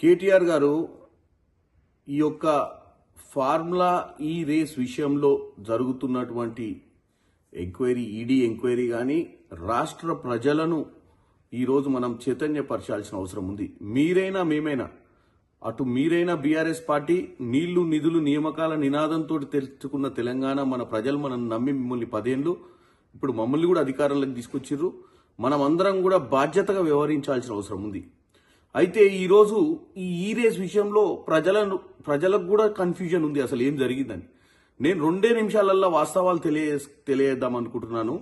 కేటీఆర్ గారు ఈ యొక్క ఫార్ములా ఈ రేస్ విషయంలో జరుగుతున్నటువంటి ఈడీ ఎంక్వైరీ కానీ రాష్ట్ర ప్రజలను ఈరోజు మనం చైతన్యపరచాల్సిన అవసరం ఉంది. మీరైనా మేమైనా అటు మీరైనా బీఆర్ఎస్ పార్టీ నీళ్లు నిధులు నియామకాల నినాదంతో తెచ్చుకున్న తెలంగాణ మన ప్రజలు మనం నమ్మి మిమ్మల్ని 10 ఏళ్ళు ఇప్పుడు మమ్మల్ని కూడా అధికారంలోకి తీసుకొచ్చిర్రు. మనం అందరం కూడా బాధ్యతగా వ్యవహరించాల్సిన అవసరం ఉంది. అయితే ఈరోజు ఈ రేస్ విషయంలో ప్రజలకు కూడా కన్ఫ్యూజన్ ఉంది, అసలు ఏం జరిగిందని. నేను 2 నిమిషాలల్లో వాస్తవాలు తెలియజేద్దాం అనుకుంటున్నాను.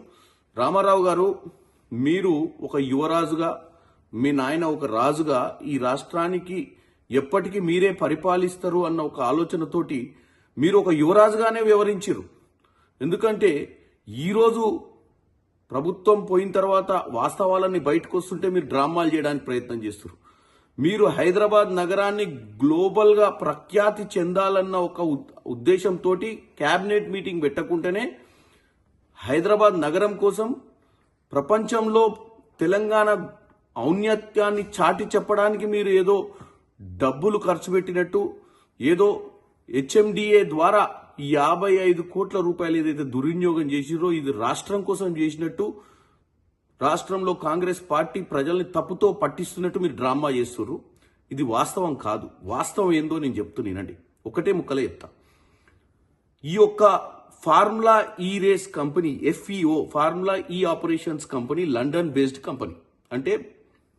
రామారావు గారు, మీరు ఒక యువరాజుగా, మీ నాయన ఒక రాజుగా ఈ రాష్ట్రానికి ఎప్పటికీ మీరే పరిపాలిస్తారు అన్న ఒక ఆలోచనతోటి మీరు ఒక యువరాజుగానే వ్యవహరించారు. ఎందుకంటే ఈరోజు ప్రభుత్వం పోయిన తర్వాత వాస్తవాలన్నీ బయటకు వస్తుంటే మీరు డ్రామాలు చేయడానికి ప్రయత్నం చేస్తారు. మీరు హైదరాబాద్ నగరాన్ని గ్లోబల్ గా ప్రఖ్యాతి చెందాలన్న ఒక ఉద్దేశంతో కేబినెట్ మీటింగ్ పెట్టకుంటేనే హైదరాబాద్ నగరం కోసం ప్రపంచంలో తెలంగాణ ఔన్నత్యాన్ని చాటి చెప్పడానికి మీరు ఏదో డబ్బులు ఖర్చు పెట్టినట్టు, ఏదో హెచ్ఎండిఏ ద్వారా 55 కోట్ల రూపాయలు ఏదైతే దుర్వినియోగం చేసిరో ఇది రాష్ట్రం కోసం చేసినట్టు, రాష్ట్రంలో కాంగ్రెస్ పార్టీ ప్రజల్ని తప్పుతో పట్టిస్తున్నట్టు మీరు డ్రామా చేస్తున్నారు. ఇది వాస్తవం కాదు. వాస్తవం ఏందో నేను చెప్తున్నానండి, ఒకటే ముక్కలే చెప్తా. ఈ యొక్క ఫార్ములా ఈ రేస్ కంపెనీ FEO ఫార్ములా ఈ operations company London based company, అంటే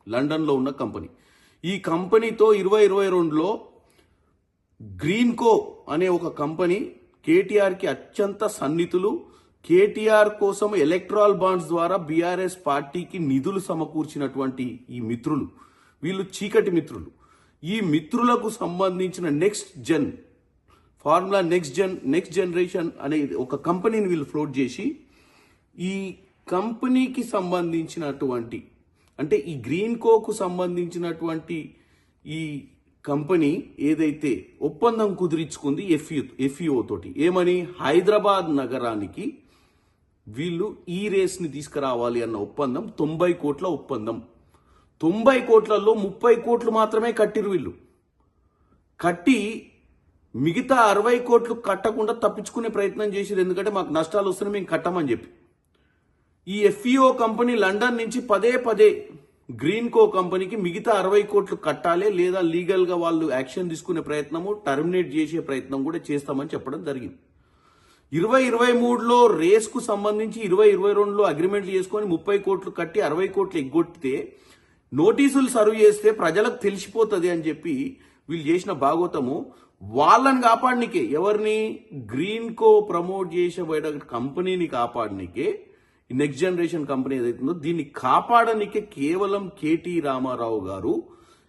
లండన్ లో ఉన్న కంపెనీ. ఈ కంపెనీతో 2022లో గ్రీన్కో అనే ఒక కంపెనీ కేటీఆర్ కి అత్యంత సన్నిహితులు. కేటీఆర్ కోసం ఎలక్ట్రాల్ బాండ్స్ ద్వారా బీఆర్ఎస్ పార్టీకి నిధులు సమకూర్చినటువంటి ఈ మిత్రులు, వీళ్ళు చీకటి మిత్రులు. ఈ మిత్రులకు సంబంధించిన ఫార్ములా నెక్స్ట్ జనరేషన్ అనే ఒక కంపెనీని వీళ్ళు ఫ్లోట్ చేసి, ఈ కంపెనీకి సంబంధించినటువంటి, అంటే ఈ గ్రీన్కోకు సంబంధించినటువంటి ఈ కంపెనీ ఏదైతే ఒప్పందం కుదిరించుకుంది FEO తోటి, ఏమని, హైదరాబాద్ నగరానికి వీళ్ళు ఈ రేస్ ని తీసుకురావాలి అన్న ఒప్పందం 90 కోట్ల ఒప్పందం. 90 కోట్లలో 30 కోట్లు మాత్రమే కట్టిరు వీళ్ళు. కట్టి మిగతా 60 కోట్లు కట్టకుండా తప్పించుకునే ప్రయత్నం చేసిరు. ఎందుకంటే మాకు నష్టాలు వస్తున్నాయి, మేము కట్టమని చెప్పి. ఈ FEO కంపెనీ లండన్ నుంచి పదే గ్రీన్కో కంపెనీకి మిగతా 60 కోట్లు కట్టాలి, లేదా లీగల్ గా వాళ్ళు యాక్షన్ తీసుకునే ప్రయత్నము, టర్మినేట్ చేసే ప్రయత్నం కూడా చేస్తామని చెప్పడం జరిగింది. 2023లో రేస్ కు సంబంధించి 2022లో అగ్రిమెంట్లు చేసుకుని 30 కోట్లు కట్టి 60 కోట్లు ఎగ్గొట్టితే నోటీసులు సర్వ్ చేస్తే ప్రజలకు తెలిసిపోతుంది అని చెప్పి వీళ్ళు చేసిన భాగోతము. వాళ్ళని కాపాడనికే, ఎవరిని, గ్రీన్కో ప్రమోట్ చేసే కంపెనీని కాపాడనికే, నెక్స్ట్ జనరేషన్ కంపెనీ ఏదైతుందో దీన్ని కాపాడనికే కేవలం కేటీ రామారావు గారు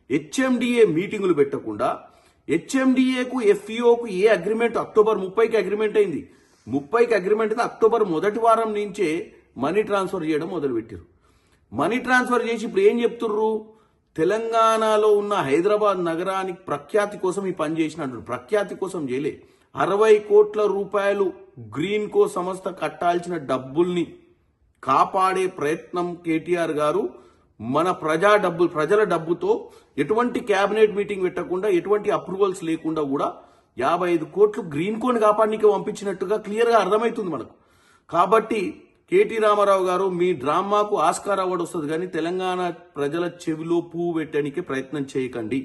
హెచ్ఎండిఏ మీటింగులు పెట్టకుండా, హెచ్ఎండిఏకు FEOకు ఏ అగ్రిమెంట్, అక్టోబర్ 30కి అగ్రిమెంట్ అయింది. 30కి అగ్రిమెంట్ అయితే అక్టోబర్ మొదటి వారం నుంచే మనీ ట్రాన్స్ఫర్ చేయడం మొదలుపెట్టారు. మనీ ట్రాన్స్ఫర్ చేసి ఇప్పుడు ఏం చెప్తుర్రు, తెలంగాణలో ఉన్న హైదరాబాద్ నగరానికి ప్రఖ్యాతి కోసం ఈ పని చేసినట్టు. ప్రఖ్యాతి కోసం చేయలే. 60 కోట్ల రూపాయలు గ్రీన్కో సంస్థ కట్టాల్సిన డబ్బుల్ని కాపాడే ప్రయత్నం కేటీఆర్ గారు మన ప్రజల డబ్బుతో ఎటువంటి కేబినెట్ మీటింగ్ పెట్టకుండా, ఎటువంటి అప్రూవల్స్ లేకుండా కూడా 55 కోట్లు గ్రీన్కోని కాపాడనీకి పంపించినట్టుగా క్లియర్ గా అర్థమవుతుంది మనకు. కాబట్టి కేటీ రామారావు గారు, మీ డ్రామాకు ఆస్కార్ అవార్డు వస్తుంది కానీ తెలంగాణ ప్రజల చెవిలో పువ్వు పెట్టడానికి ప్రయత్నం చేయకండి.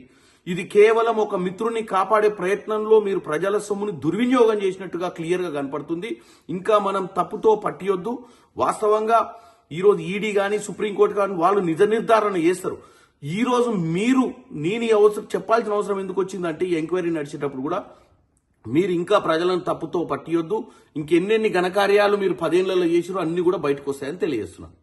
ఇది కేవలం ఒక మిత్రుని కాపాడే ప్రయత్నంలో మీరు ప్రజల సొమ్ముని దుర్వినియోగం చేసినట్టుగా క్లియర్ గా కనపడుతుంది. ఇంకా మనం తప్పుతో పట్టియొద్దు. వాస్తవంగా ఈరోజు ఈడీ కానీ సుప్రీంకోర్టు కానీ వాళ్ళు నిజ నిర్ధారణ చేస్తారు. ఈ రోజు నేను చెప్పాల్సిన అవసరం ఎందుకు వచ్చిందంటే, ఈ ఎంక్వైరీ నడిచేటప్పుడు కూడా మీరు ఇంకా ప్రజలను తప్పుతో పట్టియొద్దు. ఇంకెన్నెన్ని ఘనకార్యాలు మీరు 10 ఏళ్లలో చేసిరో అన్ని కూడా బయటకు వస్తాయని తెలియజేస్తున్నాను.